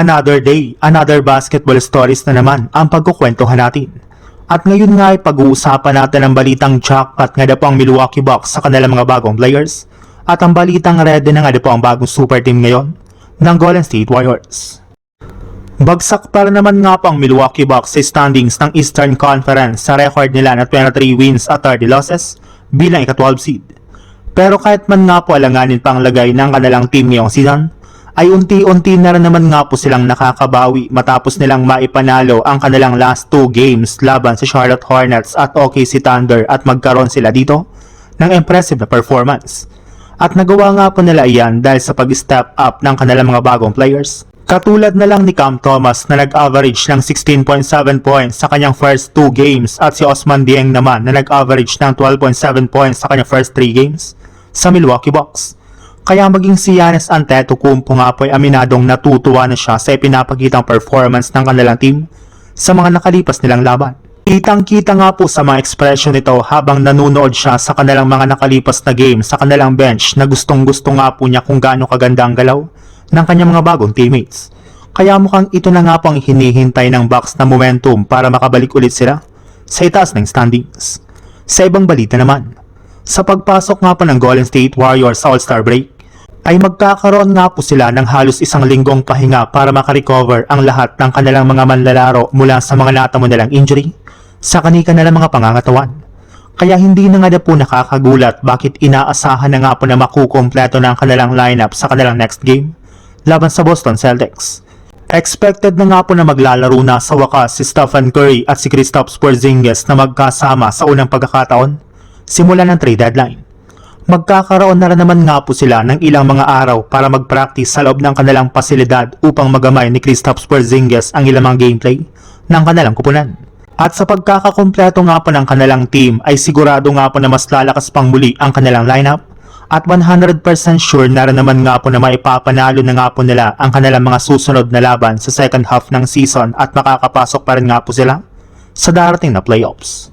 Another day, another basketball stories na naman ang pagkukwentuhan natin. At ngayon nga ay pag-uusapan natin ang balitang jackpot nga po ang Milwaukee Bucks sa kanilang mga bagong players at ang balitang ready na nga po ang bagong super team ngayon ng Golden State Warriors. Bagsak para naman nga po ang Milwaukee Bucks sa standings ng Eastern Conference sa record nila na 23 wins at 30 losses bilang ika-12 seed. Pero kahit man nga po alanganin pang lagay ng kanilang team ngayong season, ay unti-unti na rin naman nga po silang nakakabawi matapos nilang maipanalo ang kanilang last 2 games laban sa Charlotte Hornets at OKC Thunder at magkaroon sila dito ng impressive na performance. At nagawa nga po nila iyan dahil sa pag-step up ng kanilang mga bagong players. Katulad na lang ni Cam Thomas na nag-average ng 16.7 points sa kanyang first 2 games at si Ousmane Dieng naman na nag-average ng 12.7 points sa kanyang first 3 games sa Milwaukee Bucks. Kaya maging si Giannis Antetokounmpo nga po ay aminadong natutuwa na siya sa ipinapakitang performance ng kanilang team sa mga nakalipas nilang laban. Kitang-kita nga po sa mga ekspresyon nito habang nanunood siya sa kanilang mga nakalipas na game sa kanilang bench na gustong-gusto nga po niya kung gaano kaganda ang galaw ng kanyang mga bagong teammates. Kaya mukhang ito na nga po ang hinihintay ng Bucks na momentum para makabalik ulit sila sa itaas ng standings. Sa ibang balita naman, sa pagpasok nga po ng Golden State Warriors sa All-Star break, ay magkakaroon nga po sila ng halos isang linggong pahinga para makarecover ang lahat ng kanilang mga manlalaro mula sa mga natamo nilang injury sa kanilang mga pangangatawan. Kaya hindi na nga po nakakagulat bakit inaasahan na nga po na makukumpleto ng kanilang lineup sa kanilang next game laban sa Boston Celtics. Expected na nga po na maglalaro na sa wakas si Stephen Curry at si Kristaps Porzingis na magkasama sa unang pagkakataon simula ng trade deadline. Magkakaroon na rin naman nga po sila ng ilang mga araw para mag-practice sa loob ng kanilang pasilidad upang magamay ni Kristaps Porzingis ang ilang mga gameplay ng kanilang kupunan. At sa pagkakakumpleto nga po ng kanilang team ay sigurado nga po na mas lalakas pang muli ang kanilang lineup at 100% sure na rin naman nga po na maipapanalo na nga po nila ang kanilang mga susunod na laban sa second half ng season at makakapasok pa rin nga po sila sa darating na playoffs.